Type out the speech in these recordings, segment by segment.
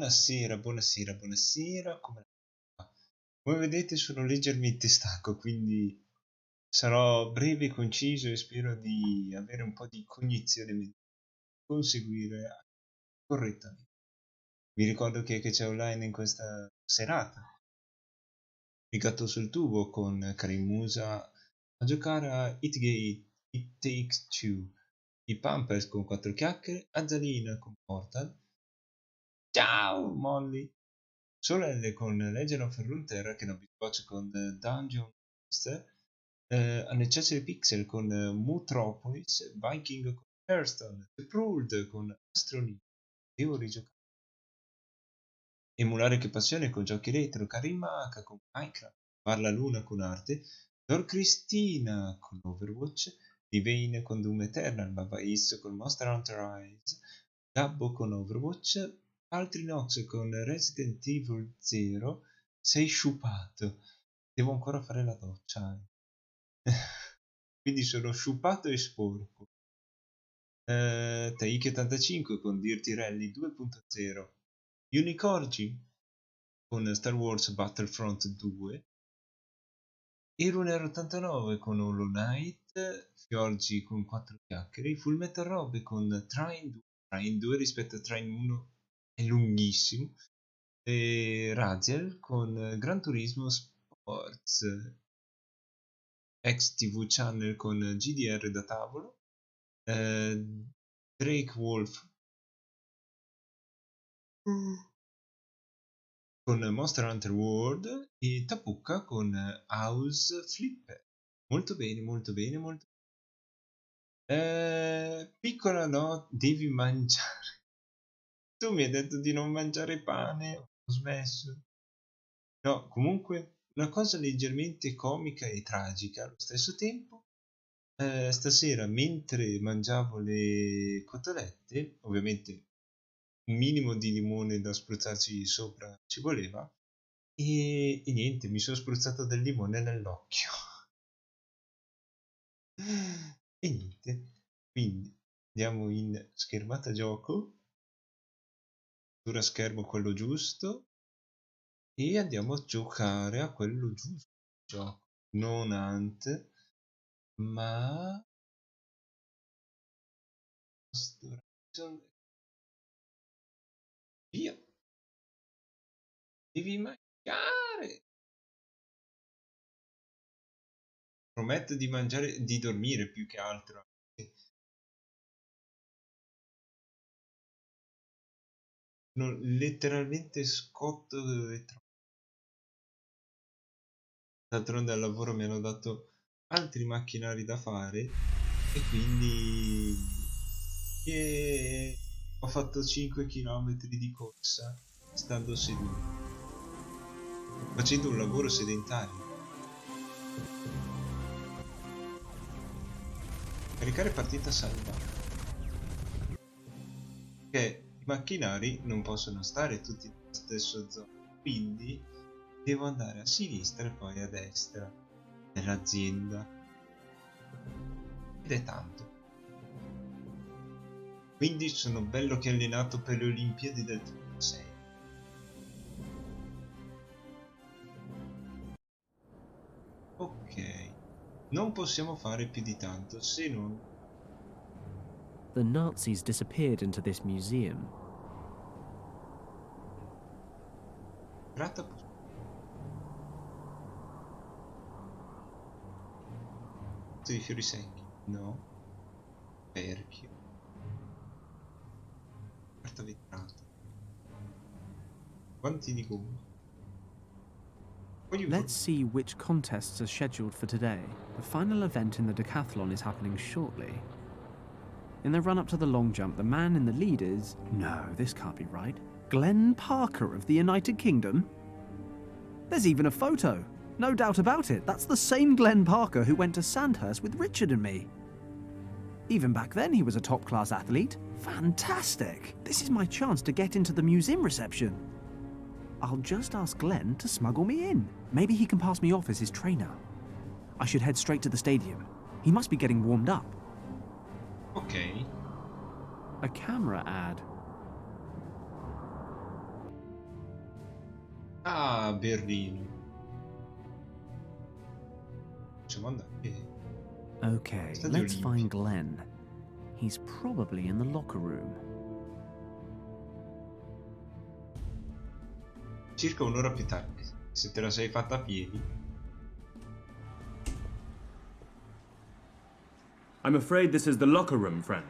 Buonasera, buonasera, buonasera. Come va? Come vedete sono leggermente stanco, quindi sarò breve e conciso e spero di avere un po' di cognizione mentale, conseguire correttamente. Vi ricordo che c'è online in questa serata il gatto sul tubo con Karim Musa a giocare a It Takes Two, i Pampers con 4 chiacchiere, Azzalina con Portal. Ciao Molly! Sorelle con Legend of Runeterra, che non vi faccio con Dungeon Master, Unnecessary Pixel con Mutropolis, Viking con Hearthstone, The Brood con Astroneer. Devo rigiocare. Emulare che passione con giochi retro, Karima H con Minecraft, Parla Luna con Arte, Dor Cristina con Overwatch, Divane con Doom Eternal, Baba Is con Monster Hunter Rise, Gabbo con Overwatch, Altrinox con Resident Evil 0, sei sciupato. Devo ancora fare la doccia. Quindi sono sciupato e sporco. Taiki85 con Dirty Rally 2.0, Unicorgi con Star Wars Battlefront 2, Iruner89 con Hollow Knight, Fiorgi con 4 chiacchiere, Full Metal Robe con Train 2 rispetto a Train 1 è lunghissimo, e Raziel con Gran Turismo Sports, ex TV Channel con GDR da tavolo, Drake Wolf con Monster Hunter World e Tapucca con House Flipper. Molto bene, molto bene, molto bene. Piccola no, devi mangiare. Tu mi hai detto di non mangiare pane, ho smesso. No, comunque, una cosa leggermente comica e tragica allo stesso tempo. Stasera, mentre mangiavo le cotolette, ovviamente un minimo di limone da spruzzarci sopra ci voleva, e niente, mi sono spruzzato del limone nell'occhio. E niente, quindi andiamo in schermata gioco, dura schermo quello giusto, e andiamo a giocare a quello giusto gioco, non Hunt, ma via, devi mangiare. Prometto di mangiare, di dormire più che altro. Letteralmente scotto e d'altronde al lavoro mi hanno dato altri macchinari da fare e quindi ho fatto 5 km di corsa stando seduto, facendo un lavoro sedentario. Caricare partita salva, che i macchinari non possono stare tutti nello stesso zona, quindi devo andare a sinistra e poi a destra nell'azienda, ed è tanto. Quindi sono bello che allenato per le Olimpiadi del 2006. Ok, non possiamo fare più di tanto se non... The Nazis disappeared into this museum. Tratta di fiori secchi, no? Perchio. Carta vetrata. Guanti di gomma. Let's see which contests are scheduled for today. The final event in the decathlon is happening shortly. In the run-up to the long jump, the man in the lead is... No, this can't be right. Glenn Parker of the United Kingdom? There's even a photo. No doubt about it. That's the same Glenn Parker who went to Sandhurst with Richard and me. Even back then, he was a top-class athlete. Fantastic! This is my chance to get into the museum reception. I'll just ask Glenn to smuggle me in. Maybe he can pass me off as his trainer. I should head straight to the stadium. He must be getting warmed up. Ok. A camera ad. Ah, Berlino. Possiamo andare. Okay, Stadio let's Olimpiadi. find Glenn. He's probably in the locker room. Circa un'ora più tardi. Se te la sei fatta a piedi. I'm afraid this is the locker room, friend.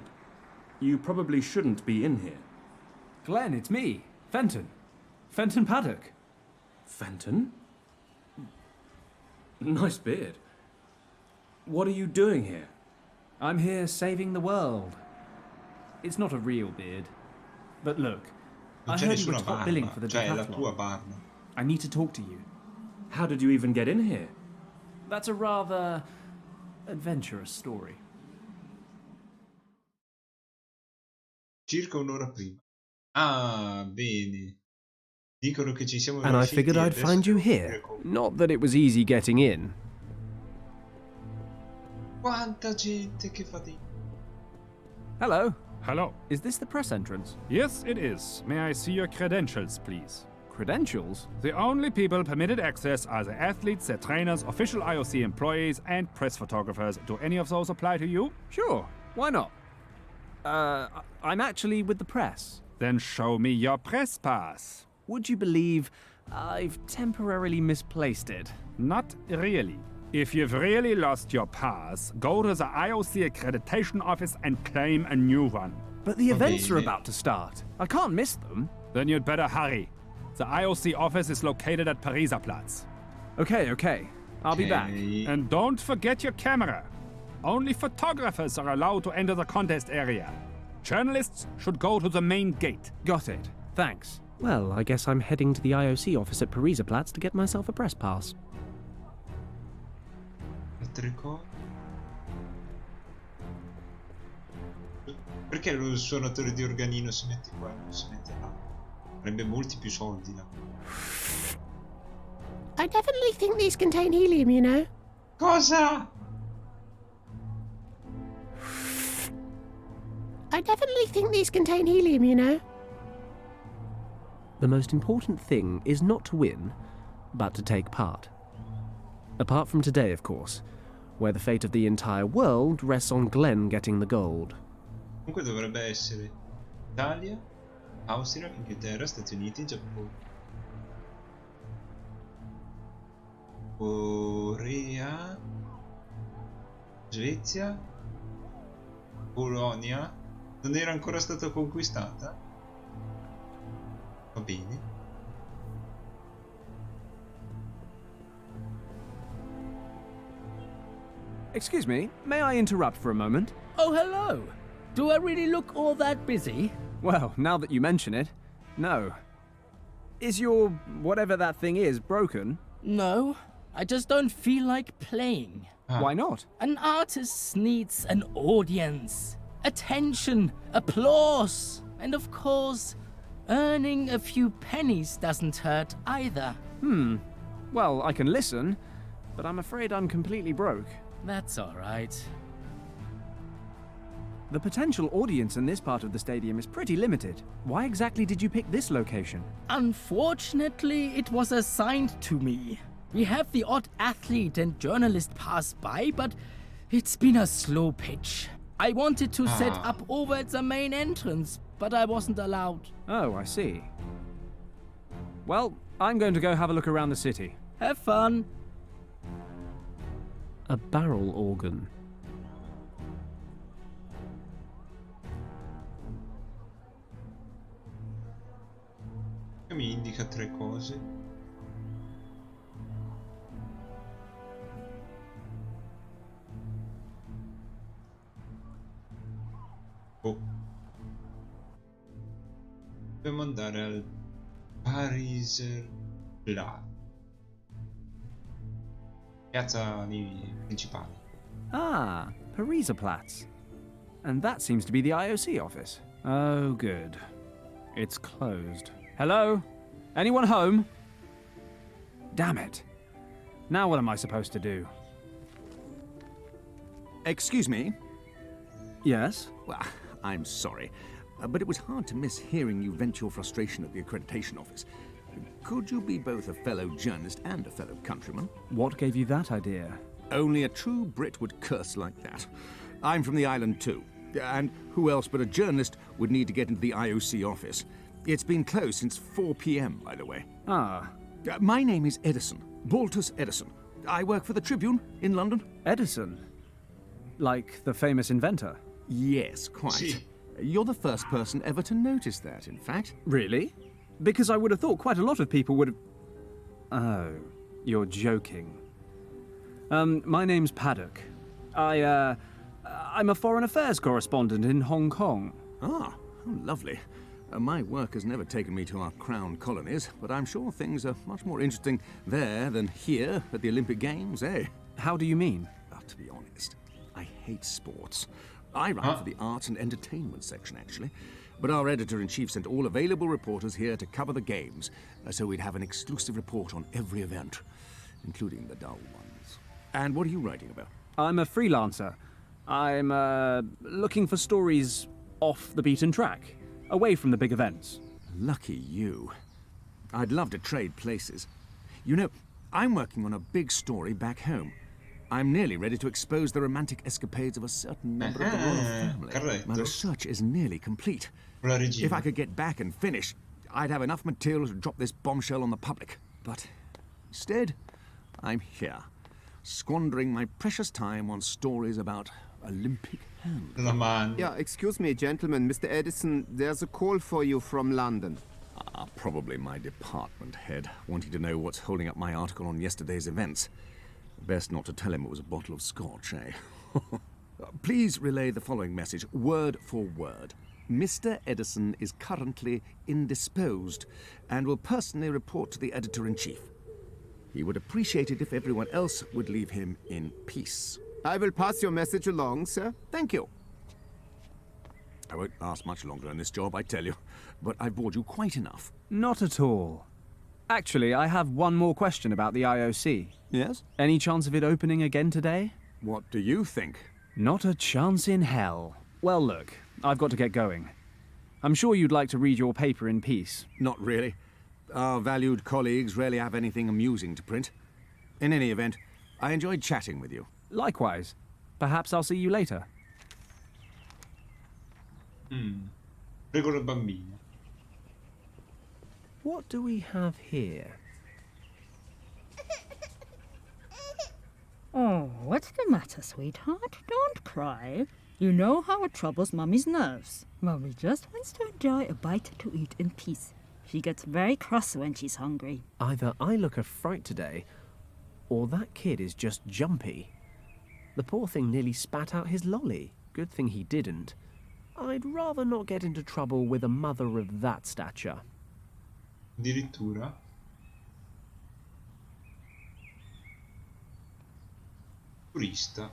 You probably shouldn't be in here. Glenn, it's me, Fenton. Fenton Paddock. Fenton? Nice beard. What are you doing here? I'm here saving the world. It's not a real beard. But look, Non I c'è heard you were nessuna top billing barba. for the Cioè, è la tua decathlon. barba. I need to talk to you. How did you even get in here? That's a rather adventurous story. Circa un'ora prima. Ah, bene. Dicono che ci siamo And I riusciti figured e I'd adesso find you devo here. dire come. Not that it was easy getting in. Quanta gente che fatica. Hello. Hello. Is this the press entrance? Yes, it is. May I see your credentials, please? Credentials? The only people permitted access are the athletes, their trainers, official IOC employees, and press photographers. Do any of those apply to you? Sure. Why not? I'm actually with the press. Then show me your press pass. Would you believe I've temporarily misplaced it? Not really. If you've really lost your pass, go to the IOC accreditation office and claim a new one. But the events are bene. about to start. I can't miss them. Then you'd better hurry. The IOC office is located at Pariser Platz. Okay. I'll be back. Ok. And don't forget your camera. Only photographers are allowed to enter the contest area. Journalists should go to the main gate. Got it. Thanks. Well, I guess I'm heading to the IOC office at Pariser Platz to get myself a press pass. Altre cose. Perché lo suonatore di organino si mette qua e non si mette là? Avrebbe molti più soldi là. I definitely think these contain helium, you know. Cosa? I definitely think these contain helium, you know. The most important thing is not to win, but to take part. Apart from today, of course, where the fate of the entire world rests on Glenn getting the gold. Comunque dovrebbe essere Italia, Austria, Inghilterra, Stati Uniti, Giappone, Corea, Svezia, Polonia. Non era ancora stata conquistata? Va bene. Excuse me, may I interrupt for a moment? Oh, hello. Do I really look all that busy? Well, now that you mention it, no. Is your whatever that thing is broken? No, I just don't feel like playing. Why not? An artist needs an audience, attention, applause, and of course, earning a few pennies doesn't hurt either. Well, I can listen, but I'm afraid I'm completely broke. That's all right. The potential audience in this part of the stadium is pretty limited. Why exactly did you pick this location? Unfortunately, it was assigned to me. We have the odd athlete and journalist pass by, but it's been a slow pitch. I wanted to set up over at the main entrance, but I wasn't allowed. Oh, I see. Well, I'm going to go have a look around the city. Have fun. A barrel organ. Mi indica tre cose. Oh. Dobbiamo andare al Pariser Platz. Piazza principale. Ah, Pariser Platz. And that seems to be the IOC office. Oh, good. It's closed. Hello? Anyone home? Damn it. Now what am I supposed to do? Excuse me? Yes? Well, I'm sorry, but it was hard to miss hearing you vent your frustration at the accreditation office. Could you be both a fellow journalist and a fellow countryman? What gave you that idea? Only a true Brit would curse like that. I'm from the island too. And who else but a journalist would need to get into the IOC office? It's been closed since 4 p.m., by the way. Ah, My name is Edison. Baltus Edison. I work for the Tribune in London. Edison? Like the famous inventor? Yes, quite. Sì. You're the first person ever to notice that, in fact. Really? Because I would have thought quite a lot of people would have... Oh, you're joking. My name's Paddock. I'm a foreign affairs correspondent in Hong Kong. Ah, how lovely. My work has never taken me to our crown colonies, but I'm sure things are much more interesting there than here at the Olympic Games, eh? How do you mean? To be honest, I hate sports. I write for the arts and entertainment section, actually. But our editor-in-chief sent all available reporters here to cover the games, so we'd have an exclusive report on every event, including the dull ones. And what are you writing about? I'm a freelancer. I'm looking for stories off the beaten track, away from the big events. Lucky you. I'd love to trade places. You know, I'm working on a big story back home. I'm nearly ready to expose the romantic escapades of a certain member of the royal family. corretto. My research is nearly complete. Con la regina. If I could get back and finish, I'd have enough material to drop this bombshell on the public. But instead, I'm here, squandering my precious time on stories about Olympic hand. La mano. Yeah, excuse me, gentlemen. Mr. Edison, there's a call for you from London. Probably my department head, wanting to know what's holding up my article on yesterday's events. Best not to tell him it was a bottle of scotch, eh? Please relay the following message, word for word. Mr. Edison is currently indisposed and will personally report to the editor-in-chief. He would appreciate it if everyone else would leave him in peace. I will pass your message along, sir. Thank you. I won't last much longer in this job, I tell you, but I've bored you quite enough. Not at all. Actually, I have one more question about the IOC. Yes? Any chance of it opening again today? What do you think? Not a chance in hell. Well, look, I've got to get going. I'm sure you'd like to read your paper in peace. Not really. Our valued colleagues rarely have anything amusing to print. In any event, I enjoyed chatting with you. Likewise. Perhaps I'll see you later. Prego la bambina. What do we have here? Oh, what's the matter, sweetheart? Don't cry. You know how it troubles Mummy's nerves. Mummy just wants to enjoy a bite to eat in peace. She gets very cross when she's hungry. Either I look a fright today, or that kid is just jumpy. The poor thing nearly spat out his lolly. Good thing he didn't. I'd rather not get into trouble with a mother of that stature. Addirittura. Turista.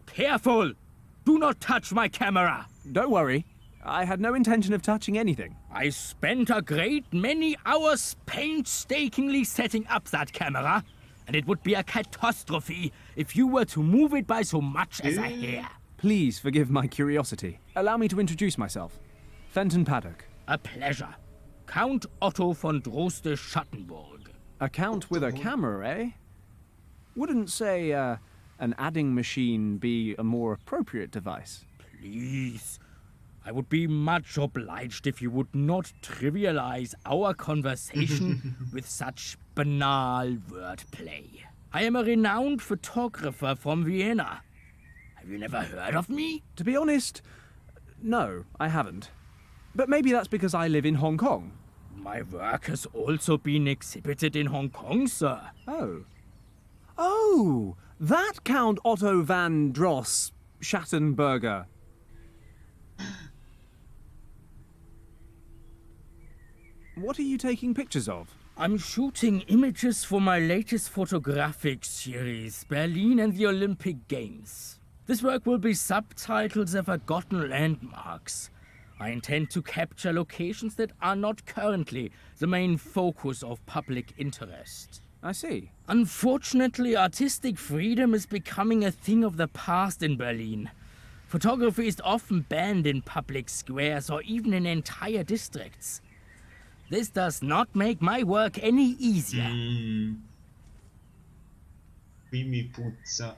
Careful! Do not touch my camera! Don't worry. I had no intention of touching anything. I spent a great many hours painstakingly setting up that camera, and it would be a catastrophe if you were to move it by so much as a hair. Please forgive my curiosity. Allow me to introduce myself. Fenton Paddock. A pleasure. Count Otto von Droste-Schattenburg. A count with a camera, eh? Wouldn't, say, an adding machine be a more appropriate device? Please. I would be much obliged if you would not trivialize our conversation with such banal wordplay. I am a renowned photographer from Vienna. Have you never heard of me? To be honest, no, I haven't. But maybe that's because I live in Hong Kong. My work has also been exhibited in Hong Kong, sir. Oh. Oh! That Count Otto van Dross Schattenberger. What are you taking pictures of? I'm shooting images for my latest photographic series, Berlin and the Olympic Games. This work will be subtitled The Forgotten Landmarks. I intend to capture locations that are not currently the main focus of public interest. I see. Unfortunately, artistic freedom is becoming a thing of the past in Berlin. Photography is often banned in public squares or even in entire districts. This does not make my work any easier. Qui mi puzza.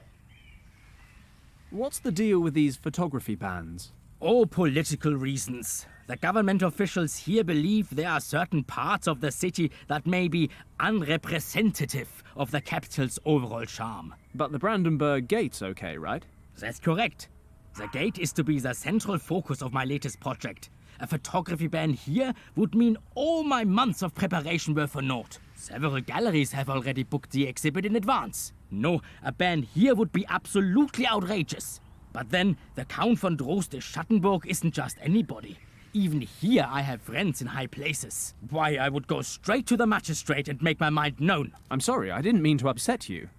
What's the deal with these photography bans? Oh, political reasons. The government officials here believe there are certain parts of the city that may be unrepresentative of the capital's overall charm. But the Brandenburg Gate's okay, right? That's correct. The gate is to be the central focus of my latest project. A photography ban here would mean all my months of preparation were for naught. Several galleries have already booked the exhibit in advance. No, a ban here would be absolutely outrageous. But then, the Count von Droste-Schattenburg isn't just anybody. Even here I have friends in high places. Why, I would go straight to the magistrate and make my mind known. I'm sorry, I didn't mean to upset you.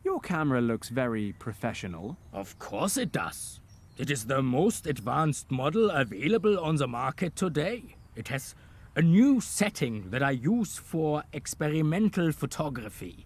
Your camera looks very professional. Of course it does. It is the most advanced model available on the market today. It has a new setting that I use for experimental photography.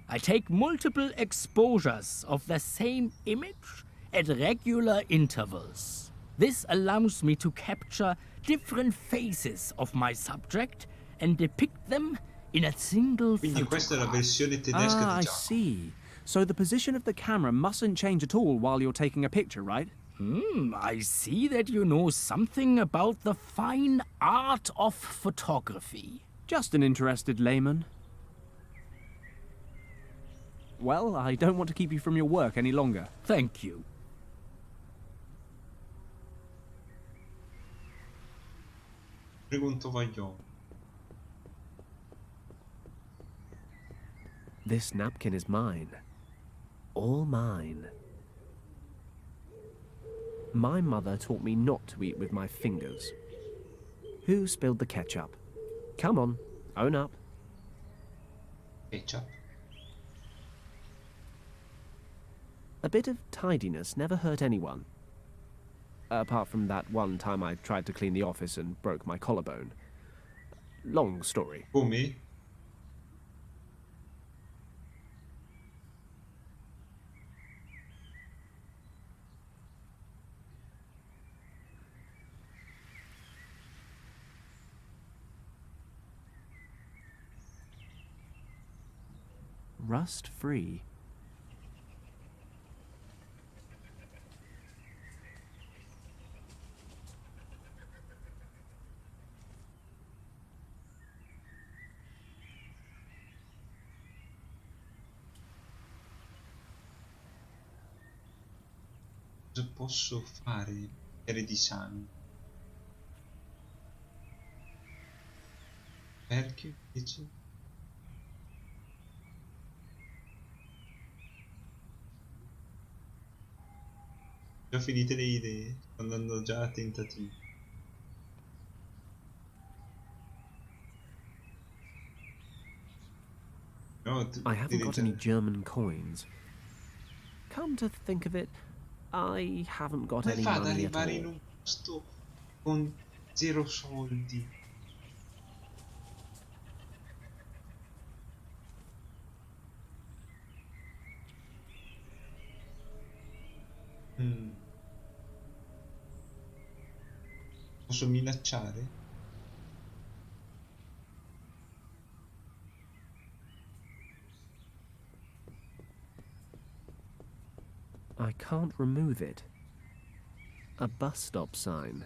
I take multiple exposures of the same image at regular intervals. This allows me to capture different phases of my subject and depict them in a single Quindi questa è la photograph. versione tedesca Ah, I di gioco. see. So the position of the camera mustn't change at all while you're taking a picture, right? I see that you know something about the fine art of photography. Just an interested layman. Well, I don't want to keep you from your work any longer. Thank you. Prego un tovagliolo. This napkin is mine. All mine. My mother taught me not to eat with my fingers. Who spilled the ketchup? Come on, own up. Ketchup. A bit of tidiness never hurt anyone. Apart from that one time I tried to clean the office and broke my collarbone. Long story. Come? Rust-free. Cosa posso fare? Bicchiere di sangue. Perché dici? Già finite le idee, sto andando già a tentativi. No, I haven't got any German coins. Come to think of it, I haven't got Come any fa ad money at arrivare in all. un posto con 0 soldi? Posso minacciare? I can't remove it. A bus stop sign.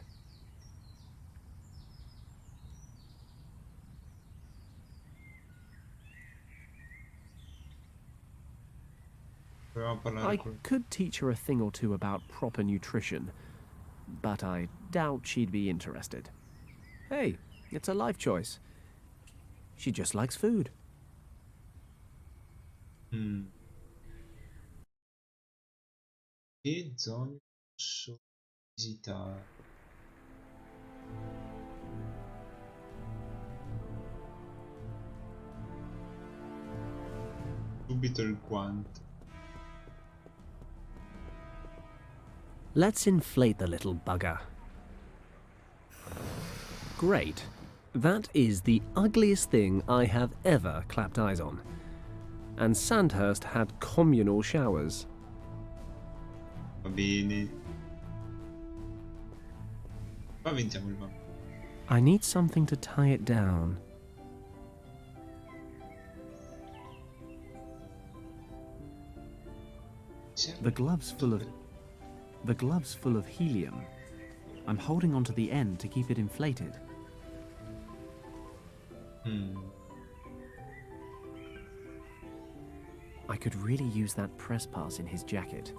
Proviamo a parlare I con... could teach her a thing or two about proper nutrition, but I doubt she'd be interested. Hey, it's a life choice. She just likes food. Che zone posso visitare? Subito il guanto. Let's inflate the little bugger. Great. That is the ugliest thing I have ever clapped eyes on. and Sandhurst had communal showers. Va bene. Paventiamo il bambino. I need something to tie it down. The glove's full of helium. I'm holding onto the end to keep it inflated. I could really use that press pass in his jacket.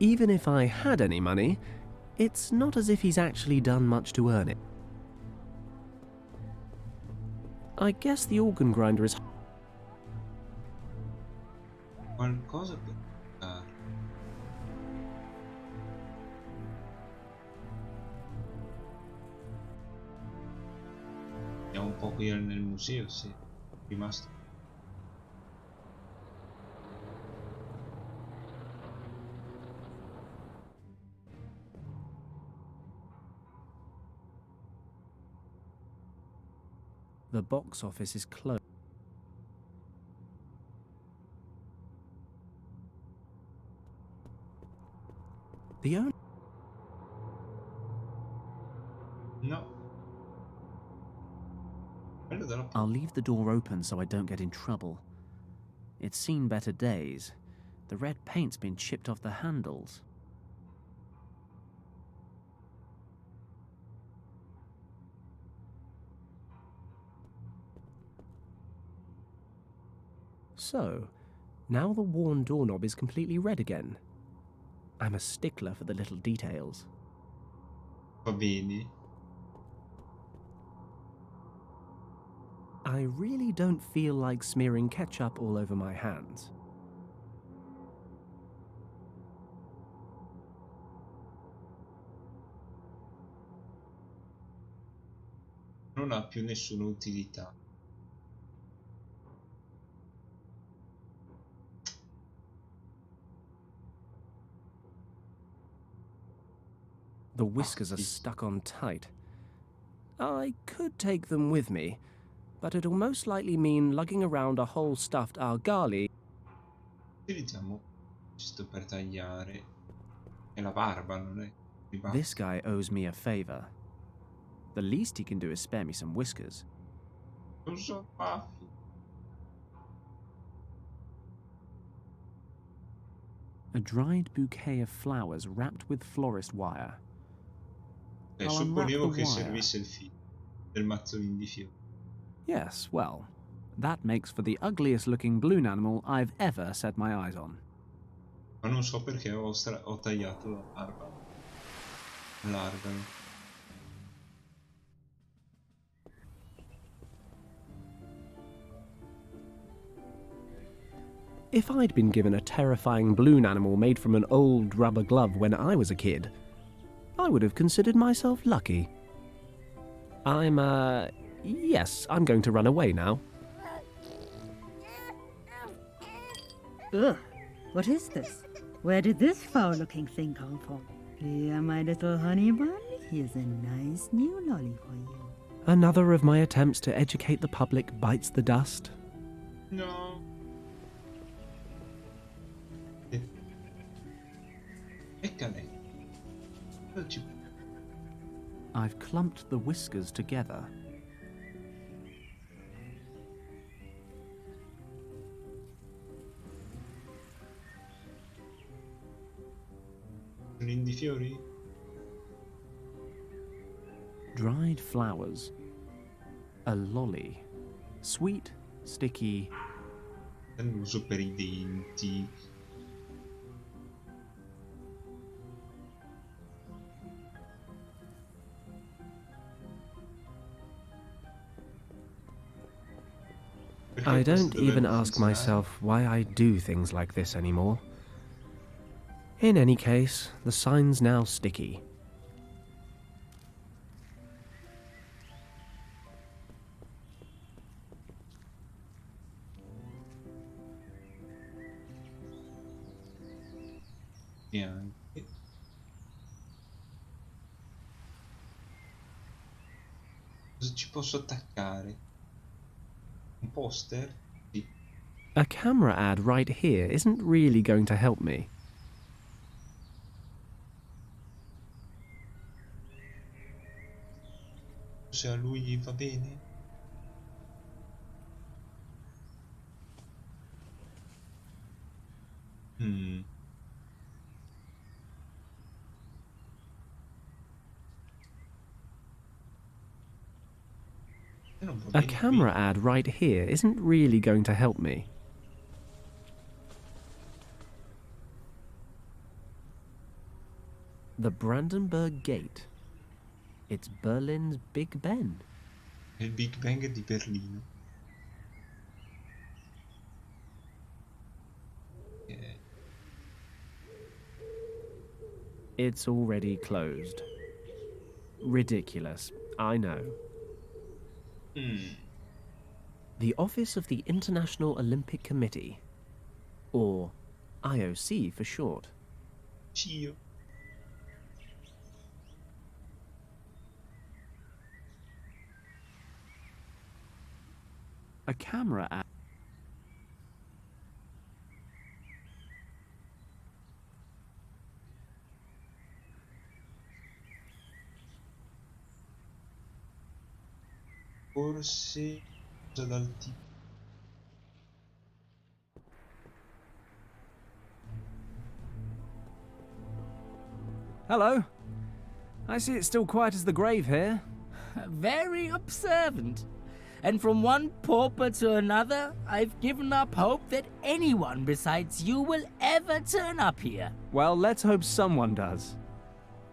Even if I had any money, it's not as if he's actually done much to earn it. I guess the organ grinder is... Qualcosa per fare. Andiamo un po' qui nel museo, sì. È rimasto. The box office is closed. The only... No. I'll leave the door open so I don't get in trouble. It's seen better days. The red paint's been chipped off the handles. So, now the worn doorknob is completely red again. I'm a stickler for the little details. Va bene. I really don't feel like smearing ketchup all over my hands. Non ha più nessuna utilità. The whiskers are stuck on tight. I could take them with me, but it'll most likely mean lugging around a whole stuffed argali. Utilizziamo questo per tagliare. È la barba, non è? This guy owes me a favor. The least he can do is spare me some whiskers. Non so baffi. A dried bouquet of flowers wrapped with florist wire. Supponevo che servisse il filo del mazzolino di fiori. Yes, well, that makes for the ugliest looking balloon animal I've ever set my eyes on. Ma non so perché ho tagliato la barba. L'argano. If I'd been given a terrifying balloon animal made from an old rubber glove when I was a kid, I would have considered myself lucky. Yes, I'm going to run away now. Ugh, what is this? Where did this foul-looking thing come from? Here, my little honey bun, here's a nice new lolly for you. Another of my attempts to educate the public bites the dust. No. I've clumped the whiskers together. Di fiori? Dried flowers. A lolly. Sweet, sticky. L'uso per i denti. I don't even ask myself why I do things like this anymore. In any case, the sign's now sticky. Neanche. Cosa ci posso attaccare? Un poster? Sì. A camera ad right here isn't really going to help me. Se a lui va bene. Mm. Non va A bene camera qui. ad right here isn't really going to help me. The Brandenburg Gate. It's Berlin's Big Ben. È il Big Bang di Berlino. Eh, It's already closed. Ridiculous, I know. The office of the International Olympic Committee, or IOC for short. Cio. A camera ad. Forse cosa dal tipo. Hello. I see it's still quiet as the grave here. Very observant. And from one pauper to another, I've given up hope that anyone besides you will ever turn up here. Well, let's hope someone does.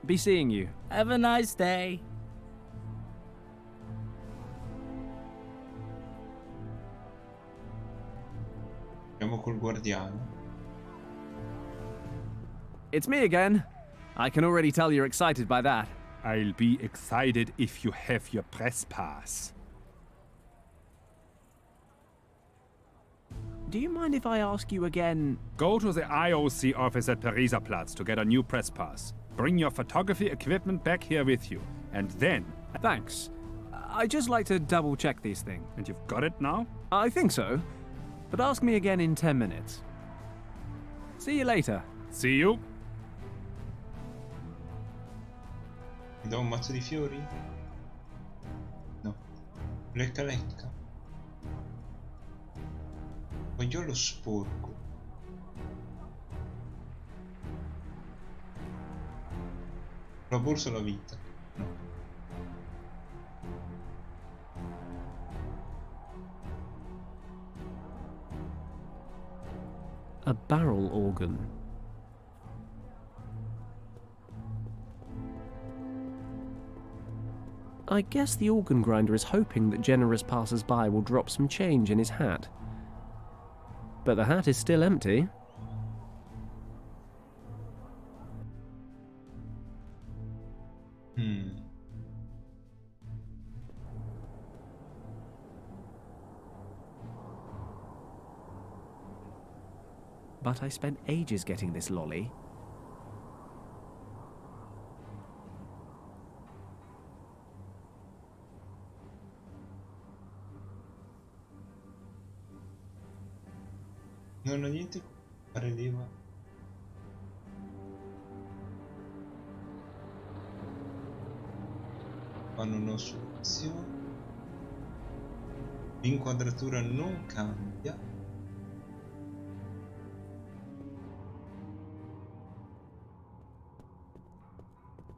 Be seeing you. Have a nice day. Andiamo col guardiano. It's me again. I can already tell you're excited by that. I'll be excited if you have your press pass. Do you mind if I ask you again? Go to the IOC office at Pariser Platz to get a new press pass. Bring your photography equipment back here with you. And then... Thanks. I'd just like to double check these things. And you've got it now? I think so. But ask me again in 10 minutes. See you later. See you. Mi do un mazzo di fiori? No. Lecca lecca. Voglio lo sporco. La borsa o la vita? No. A barrel organ. I guess the organ grinder is hoping that generous passers-by will drop some change in his hat. But the hat is still empty. But I spent ages getting this lolly. Non ho niente a fare leva. Ma non ho soluzione. L'inquadratura non cambia.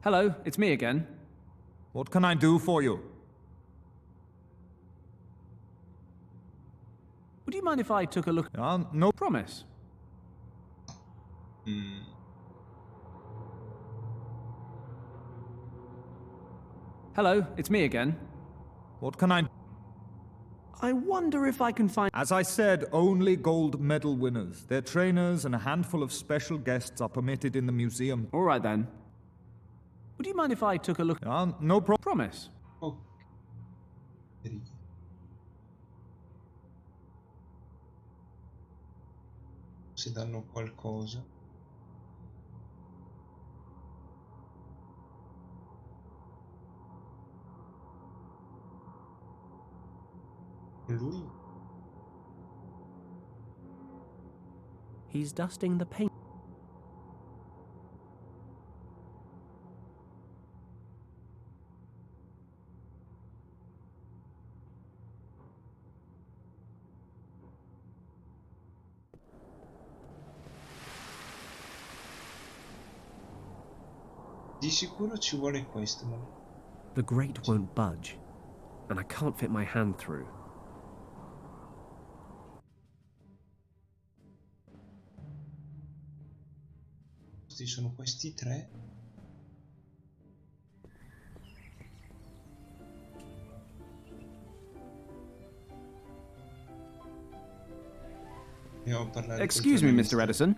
Hello, it's me again. What can I do for you? Would you mind if I took a look? No. Promise. Hello, it's me again. What can I... I wonder if I can find... As I said, only gold medal winners. Their trainers and a handful of special guests are permitted in the museum. All right then. Would you mind if I took a look? No problem. Promise. Oh. Si danno qualcosa. Lui? He's dusting the paint. Di sicuro ci vuole questo, ma... The grate won't budge, and I can't fit my hand through. Sono questi tre. Excuse me, Mr. Edison.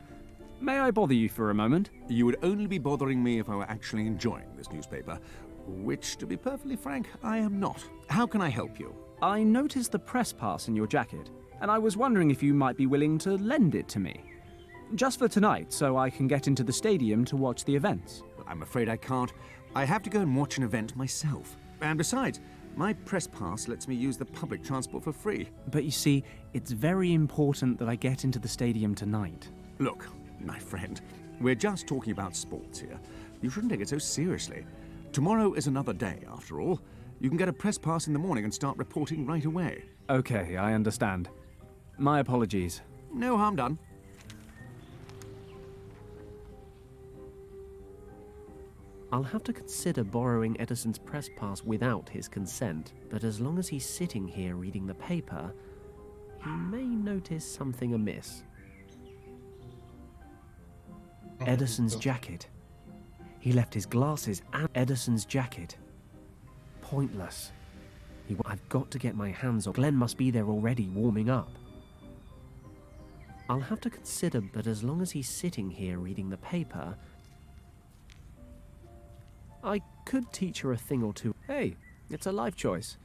May I bother you for a moment? You would only be bothering me if I were actually enjoying this newspaper, which, to be perfectly frank, I am not. How can I help you? I noticed the press pass in your jacket, and I was wondering if you might be willing to lend it to me. Just for tonight, so I can get into the stadium to watch the events. I'm afraid I can't. I have to go and watch an event myself. And besides, my press pass lets me use the public transport for free. But you see, it's very important that I get into the stadium tonight. Look, my friend, we're just talking about sports here. You shouldn't take it so seriously. Tomorrow is another day, after all. You can get a press pass in the morning and start reporting right away. Okay, I understand. My apologies. No harm done. I'll have to consider borrowing Edison's press pass without his consent, but as long as he's sitting here reading the paper, he may notice something amiss. Edison's jacket. He left his glasses and Edison's jacket. Pointless. I've got to get my hands on. Glenn must be there already, warming up. I'll have to consider, but as long as he's sitting here reading the paper, I could teach her a thing or two. Hey, it's a life choice.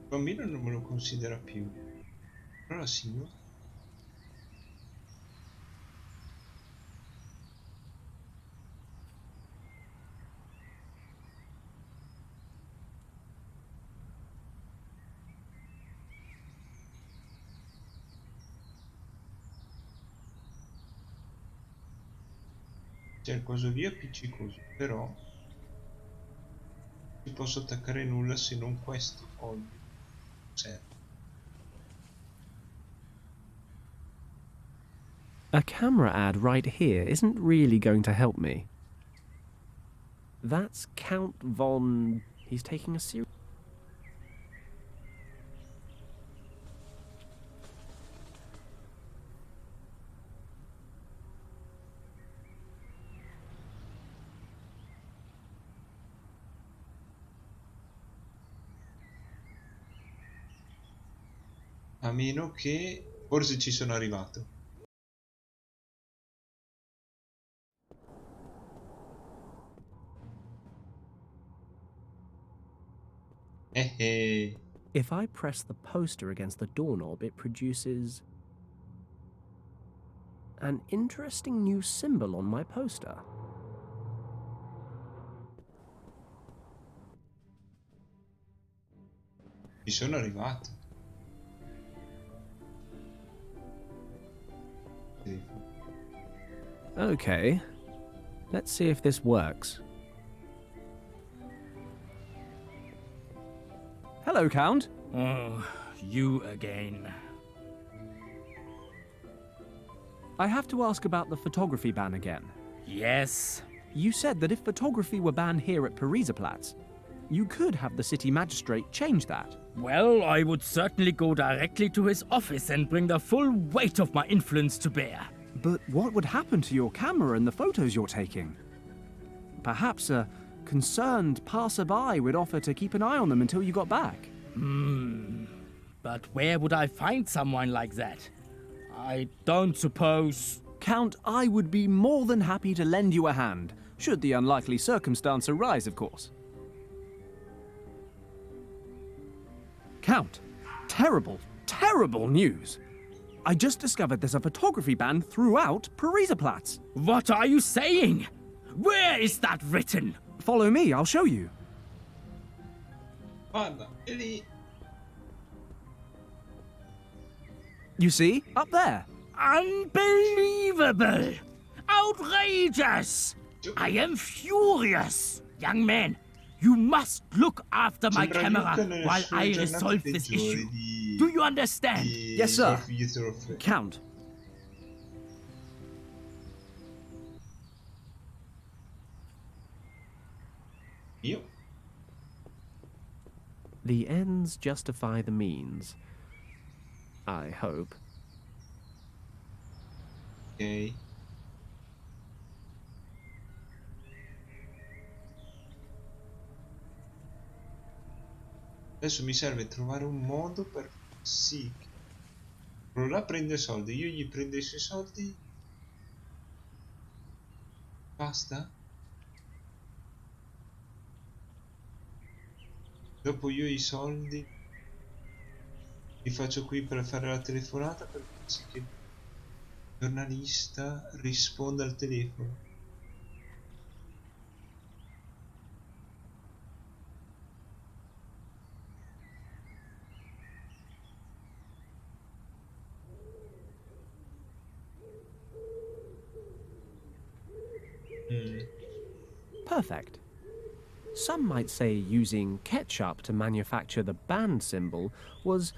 Il bambino non me lo considera più. Però la signora... C'è il coso via appiccicoso, però non posso attaccare nulla se non questo foglio. Serve. A camera ad right here isn't really going to help me. That's Count von... He's taking a serious... A meno che... Forse ci sono arrivato. If I press the poster against the doorknob, it produces an interesting new symbol on my poster. Ci sono arrivato. Okay, let's see if this works. Hello, Count. Oh, you again. I have to ask about the photography ban again. Yes? You said that if photography were banned here at Pariserplatz, you could have the city magistrate change that. Well, I would certainly go directly to his office and bring the full weight of my influence to bear. But what would happen to your camera and the photos you're taking? Perhaps a concerned passerby would offer to keep an eye on them until you got back. But where would I find someone like that? I don't suppose... Count, I would be more than happy to lend you a hand, should the unlikely circumstance arise, of course. Count, terrible, terrible news. I just discovered there's a photography ban throughout Pariserplatz. What are you saying? Where is that written? Follow me, I'll show you. Guarda, è lì. You see? Up there. Unbelievable! Outrageous! I am furious! Young man, you must look after my Sembra camera Luca nelle while sue I giornate resolve this peggiori issue. di... Do you understand? di Yes, sir. golf dietro il freddo. Count. Io? The ends justify the means. I hope. Ok. Adesso mi serve trovare un modo per far sì che quello là prende soldi, io gli prendo i suoi soldi. Basta? Dopo io i soldi li faccio qui per fare la telefonata per far sì che il giornalista risponda al telefono. Perfect. Some might say using ketchup to manufacture the band symbol was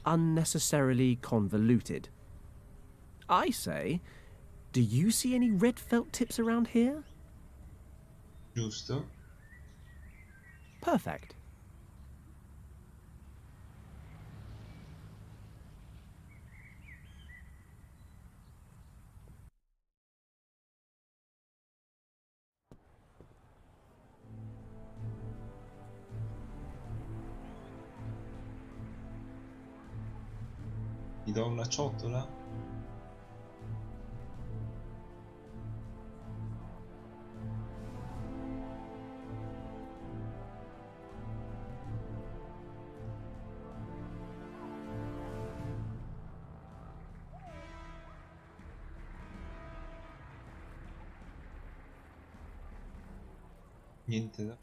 unnecessarily convoluted. I say, do you see any red felt tips around here? Giusto? Perfect. Gli do una ciotola? Niente da...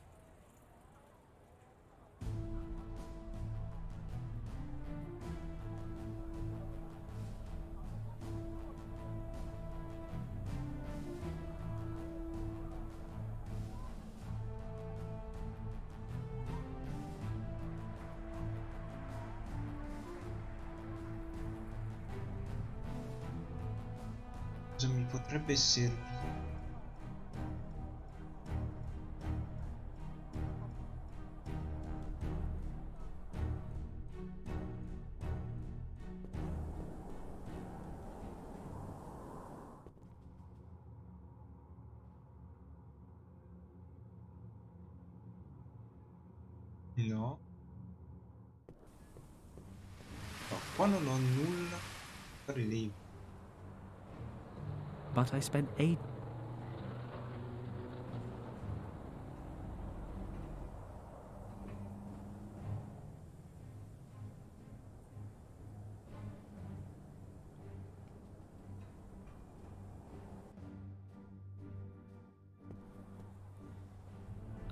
Cosa mi potrebbe servire? No. No, qua non ho nulla per fare lì. But I spent 8...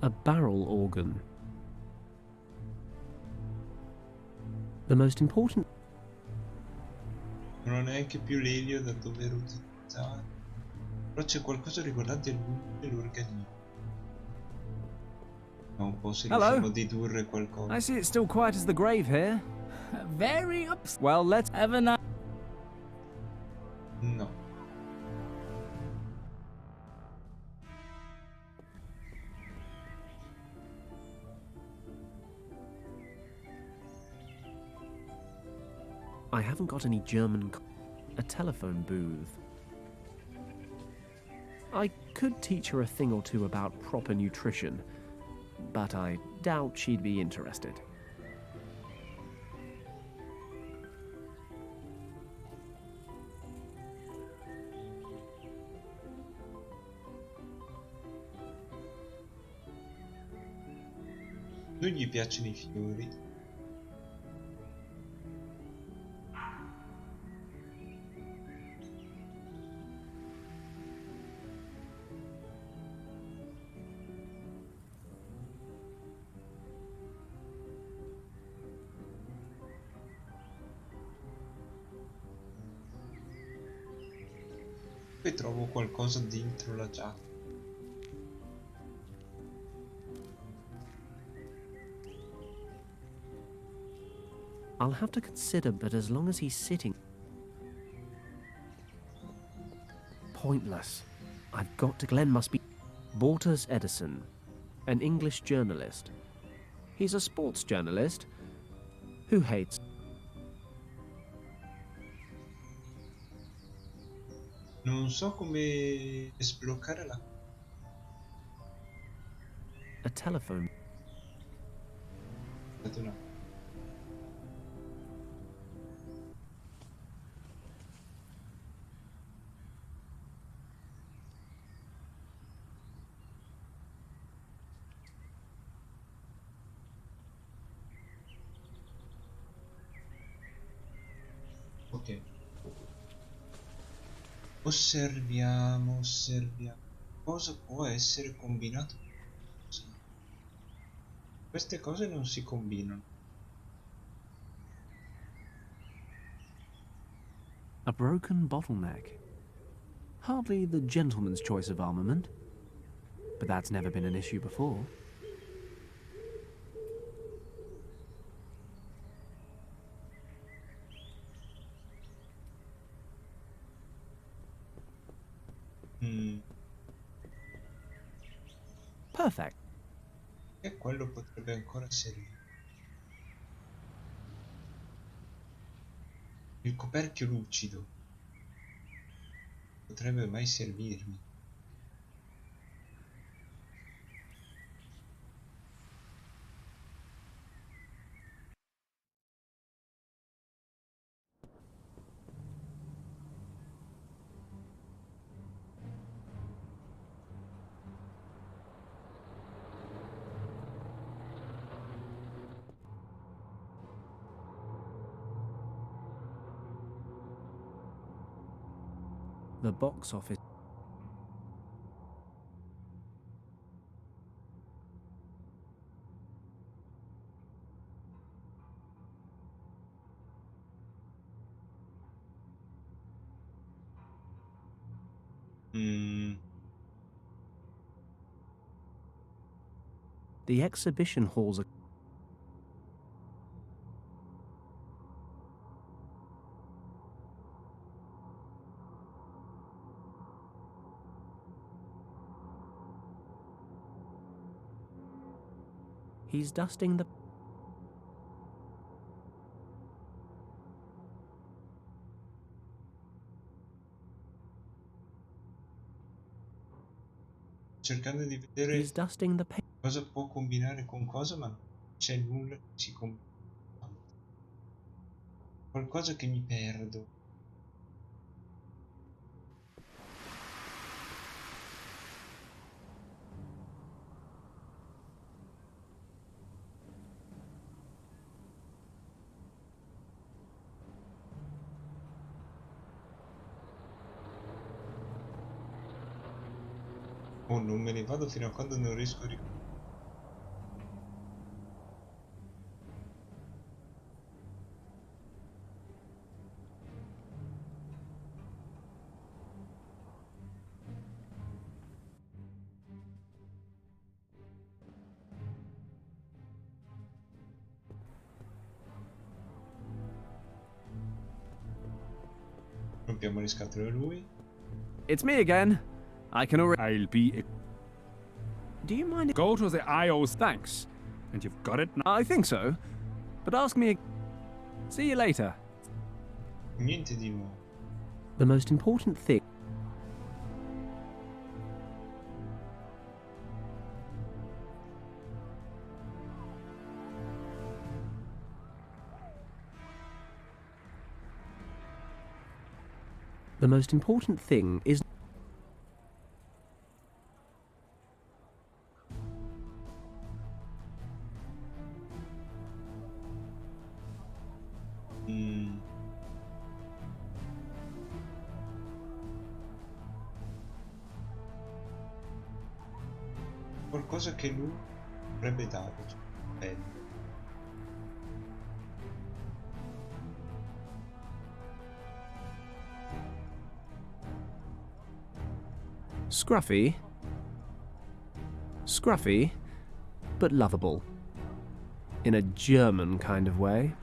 A barrel organ. The most important... Non ho neanche più l'elio da dover utilizzare. Però c'è qualcosa riguardante l'organismo. Ma un po' se Hello. riusciamo a dedurre qualcosa. I see it's still quiet as the grave here. Very upset. Well, let's... Have a nice... No. I haven't got any German... A telephone booth. I could teach her a thing or two about proper nutrition, but I doubt she'd be interested. Non gli piacciono i fiori. Poi trovo qualcosa dentro la giacca. I'll have to consider, but as long as he's sitting... Pointless. I've got to... Glenn must be... Bortus Edison, an English journalist. He's a sports journalist who hates... Non so come sbloccare la... A telephone. Aspetta un attimo. Ok. Osserviamo. Cosa può essere combinato? Queste cose non si combinano. A broken bottleneck. Hardly the gentleman's choice of armament. But that's never been an issue before. Perfect. E quello potrebbe ancora servire. Il coperchio lucido. Potrebbe mai servirmi. The box office. The exhibition halls are... He's dusting the... Cercando di vedere He's dusting the... cosa può combinare con cosa, ma non c'è nulla che si combina. Qualcosa che mi perdo. Oh, non me ne vado fino a quando non riesco a ricordare. Rompiamo le scatole a lui. It's me again. I can already... I'll be... Do you mind... Go to the IO's. Thanks. And you've got it now. I think so. But ask me... See you later. Niente di nuovo. The most important thing... The most important thing is... Qualcosa che lui avrebbe dato. Bello. Scruffy. Scruffy, but lovable. In a German kind of way.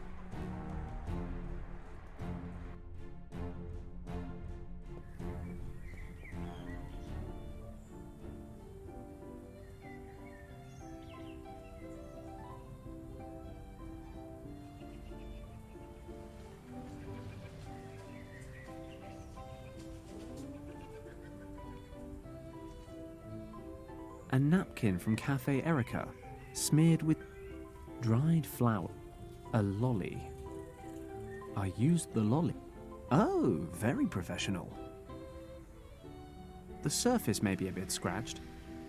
A napkin from Cafe Erica, smeared with dried flour. A lolly. I used the lolly. Oh, very professional. The surface may be a bit scratched,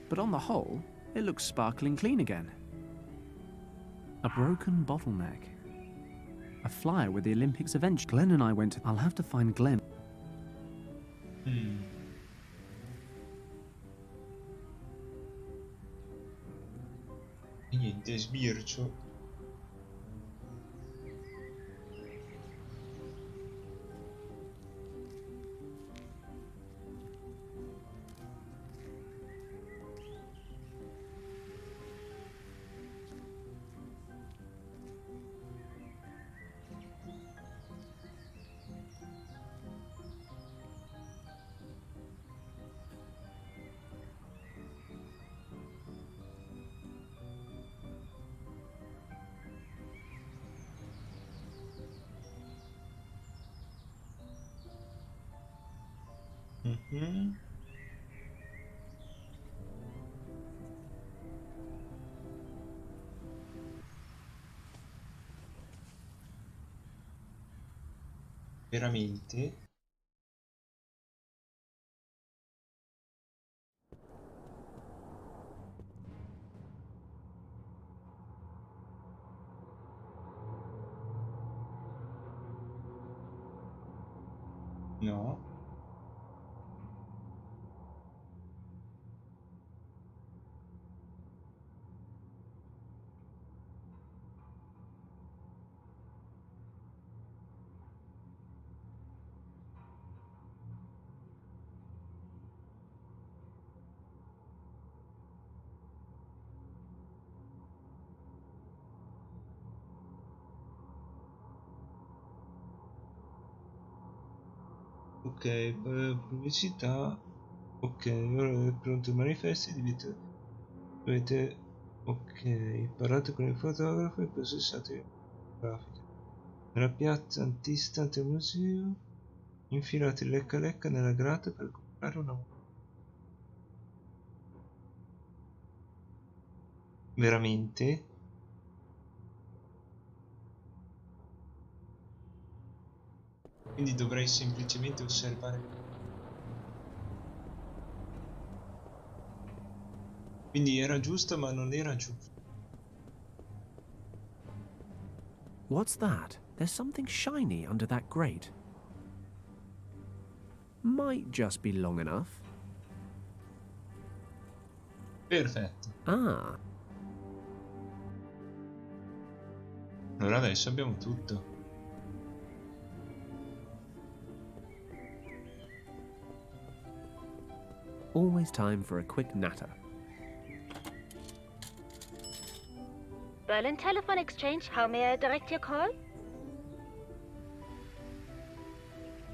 but on the whole, it looks sparkling clean again. A broken bottleneck. A flyer with the Olympics event. Glenn and I went to... I'll have to find Glenn. Niente, sbircio. Veramente? No. Ok, pubblicità. Ok, ora è pronto il manifesto. Dovete. Ok, parlate con il fotografo e processate la grafica. Nella piazza antistante al museo, infilate il lecca lecca nella grata per comprare una. Veramente? Quindi dovrei semplicemente osservare. Quindi era giusto ma non era giusto. What's that? There's something shiny under that grate. Might just be long enough. Perfetto. Ah. Allora adesso abbiamo tutto. Always time for a quick natter. Berlin Telephone Exchange, how may I direct your call?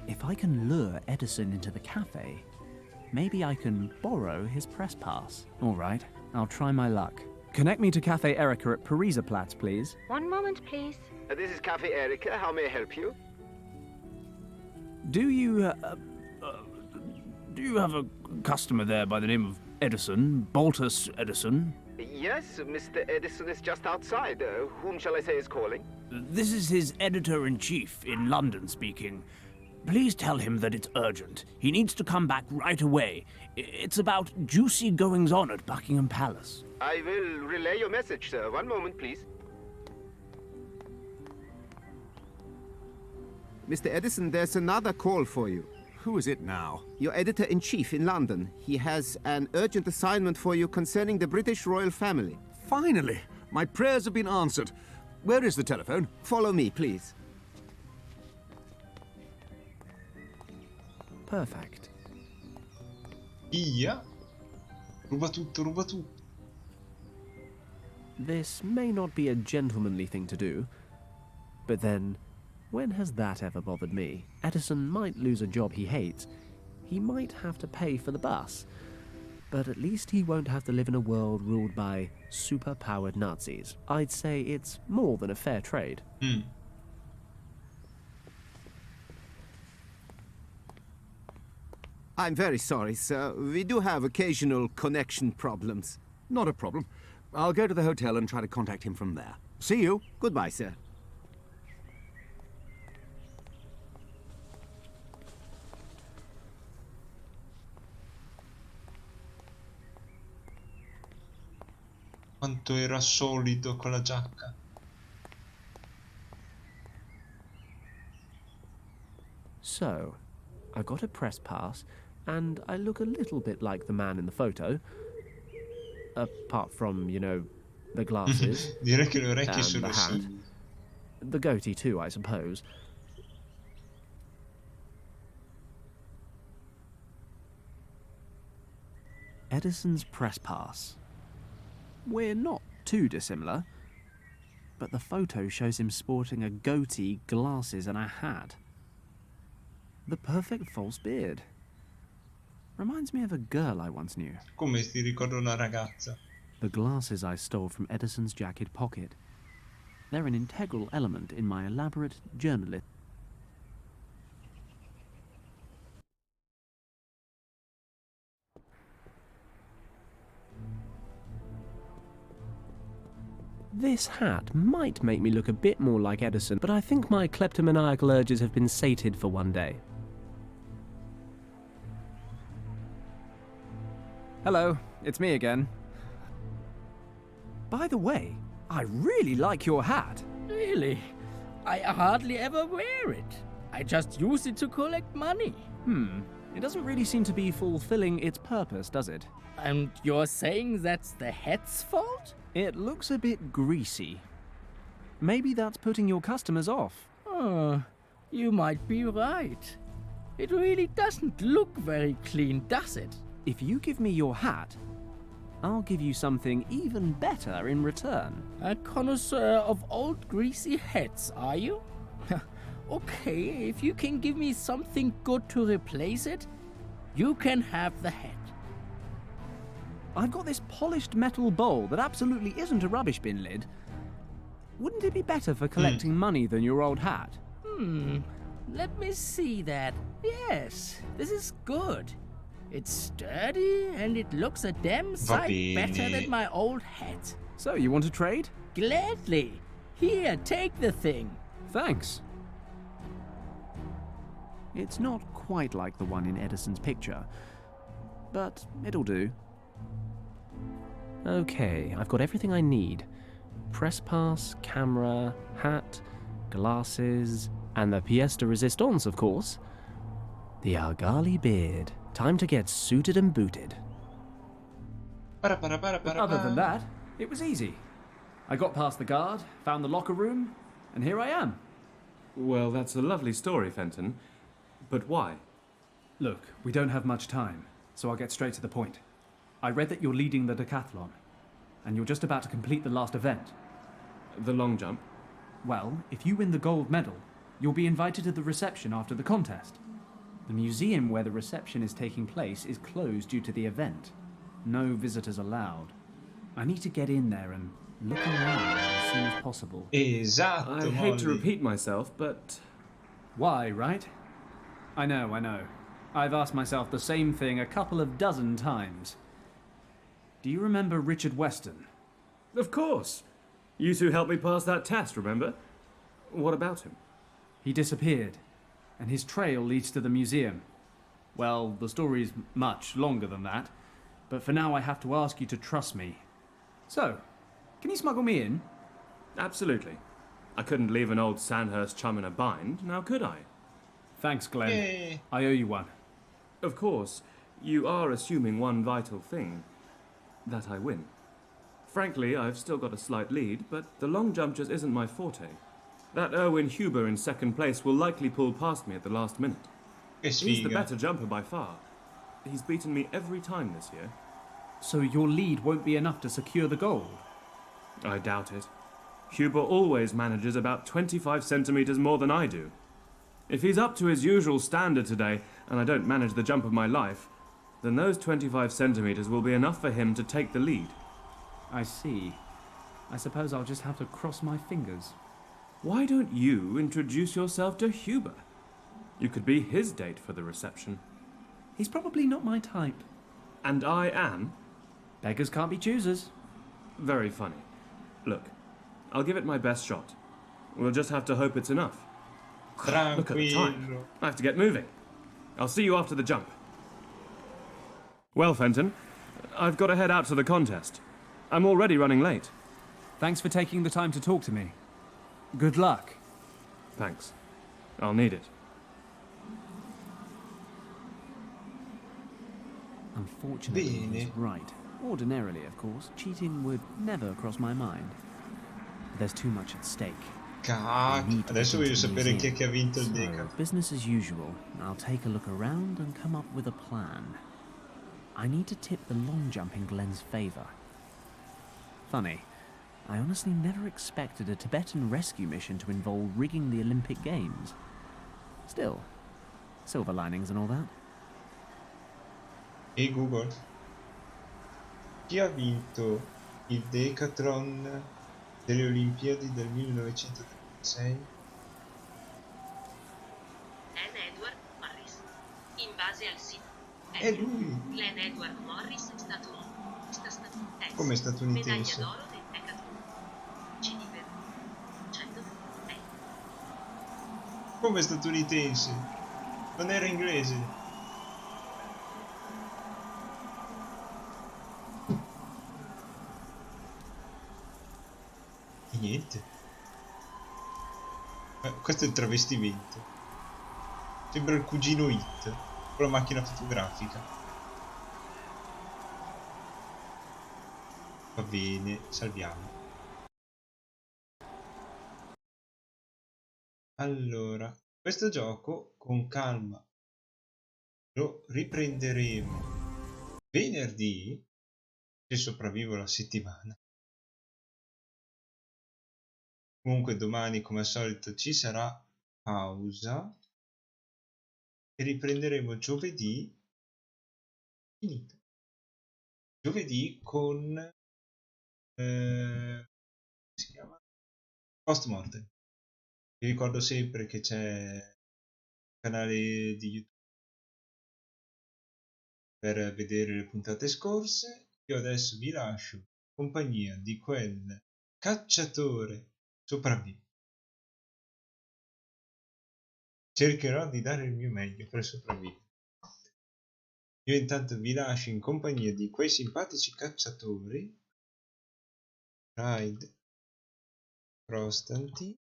If I can lure Edison into the cafe, maybe I can borrow his press pass. All right, I'll try my luck. Connect me to Cafe Erica at Pariserplatz, please. One moment, please. This is Cafe Erica. How may I help you? Do you have a customer there by the name of Edison, Baltus Edison? Yes, Mr. Edison is just outside. Whom shall I say is calling? This is his editor-in-chief in London speaking. Please tell him that it's urgent. He needs to come back right away. It's about juicy goings-on at Buckingham Palace. I will relay your message, sir. One moment, please. Mr. Edison, there's another call for you. Who is it now? Your editor-in-chief in London. He has an urgent assignment for you concerning the British royal family. Finally! My prayers have been answered. Where is the telephone? Follow me, please. Perfect. Via. Ruba tutto, ruba tutto. This may not be a gentlemanly thing to do, but then, when has that ever bothered me? Edison might lose a job he hates. He might have to pay for the bus. But at least he won't have to live in a world ruled by super-powered Nazis. I'd say it's more than a fair trade. I'm very sorry, sir. We do have occasional connection problems. Not a problem. I'll go to the hotel and try to contact him from there. See you. Goodbye, sir. Quanto era solido con la giacca. So, I got a press pass, and I look a little bit like the man in the photo. Apart from, you know, the glasses. Direi che le orecchie and sono the hat. simili. The goatee too, I suppose. Edison's press pass. We're not too dissimilar, but the photo shows him sporting a goatee, glasses and a hat. The perfect false beard. Reminds me of a girl I once knew. Come ti ricordo una ragazza? The glasses I stole from Edison's jacket pocket. They're an integral element in my elaborate journalist. This hat might make me look a bit more like Edison, but I think my kleptomaniacal urges have been sated for one day. Hello, it's me again. By the way, I really like your hat. Really? I hardly ever wear it. I just use it to collect money. It doesn't really seem to be fulfilling its purpose, does it? And you're saying that's the hat's fault? It looks a bit greasy. Maybe that's putting your customers off. Oh, you might be right. It really doesn't look very clean, does it? If you give me your hat, I'll give you something even better in return. A connoisseur of old greasy hats, are you? Okay, if you can give me something good to replace it, you can have the hat. I've got this polished metal bowl that absolutely isn't a rubbish bin lid. Wouldn't it be better for collecting money than your old hat? Let me see that. Yes, this is good. It's sturdy and it looks a damn sight better than my old hat. So, you want to trade? Gladly. Here, take the thing. Thanks. It's not quite like the one in Edison's picture, but it'll do. Okay, I've got everything I need. Press pass, camera, hat, glasses, and the pièce de résistance, of course. The Argali beard. Time to get suited and booted. Other than that, it was easy. I got past the guard, found the locker room, and here I am. Well, that's a lovely story, Fenton. But why? Look, we don't have much time, so I'll get straight to the point. I read that you're leading the decathlon, and you're just about to complete the last event. The long jump? Well, if you win the gold medal, you'll be invited to the reception after the contest. The museum where the reception is taking place is closed due to the event. No visitors allowed. I need to get in there and look around as soon as possible. Esatto, I hate to repeat myself, but... Why, right? I know. I've asked myself the same thing a couple of dozen times. Do you remember Richard Weston? Of course. You two helped me pass that test, remember? What about him? He disappeared, and his trail leads to the museum. Well, the story's much longer than that, but for now I have to ask you to trust me. So, can you smuggle me in? Absolutely. I couldn't leave an old Sandhurst chum in a bind, now could I? Thanks, Glenn. Yay. I owe you one. Of course, you are assuming one vital thing. That I win. Frankly, I've still got a slight lead, but the long jump just isn't my forte. That Erwin Huber in second place will likely pull past me at the last minute. He's the better jumper by far. He's beaten me every time this year. So your lead won't be enough to secure the gold? I doubt it. Huber always manages about 25 centimeters more than I do. If he's up to his usual standard today, and I don't manage the jump of my life, then those 25 centimeters will be enough for him to take the lead. I see. I suppose I'll just have to cross my fingers. Why don't you introduce yourself to Huber? You could be his date for the reception. He's probably not my type. And I am? Beggars can't be choosers. Very funny. Look, I'll give it my best shot. We'll just have to hope it's enough. Look at the time. I have to get moving. I'll see you after the jump. Well, Fenton, I've got to head out to the contest. I'm already running late. Thanks for taking the time to talk to me. Good luck. Thanks. I'll need it. Unfortunately, he's right. Ordinarily, of course, cheating would never cross my mind. But there's too much at stake. Cacchio, adesso voglio sapere chi è che ha vinto il So, Deca. business as usual. I'll take a look around and come up with a plan. I need to tip the long jump in Glenn's favor. Funny, I honestly never expected a Tibetan rescue mission to involve rigging the Olympic Games. Still, silver linings and all that. E Google, chi ha vinto il Decathlon delle Olimpiadi del 1936? Glenn Edward Morris. In base al sito È lui! Glenn Edward Morris è statunitense. Come statunitense? Medaglia d'oro del Decathlon. CD per 100 euro. Come statunitense? Non era inglese? E niente. Questo è il travestimento. Sembra il cugino Hit con la macchina fotografica. Va bene, salviamo. Allora, questo gioco con calma lo riprenderemo venerdì, se sopravvivo la settimana. Comunque domani, come al solito, ci sarà pausa e riprenderemo giovedì. Finito. Giovedì con si chiama Post Mortem. Vi ricordo sempre che c'è il canale di YouTube per vedere le puntate scorse. Io adesso vi lascio in compagnia di quel cacciatore sopravvive. Cercherò di dare il mio meglio per sopravvivere. Io intanto vi lascio in compagnia di quei simpatici cacciatori. Ride Prostanti.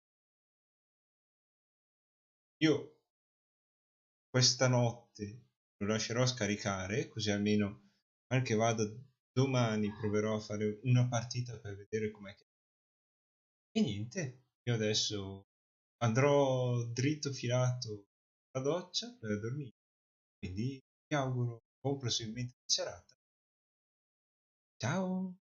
Io questa notte lo lascerò scaricare, così almeno anche vado domani proverò a fare una partita per vedere com'è che... E niente, io adesso andrò dritto filato alla doccia per dormire, quindi vi auguro buon proseguimento di serata. Ciao!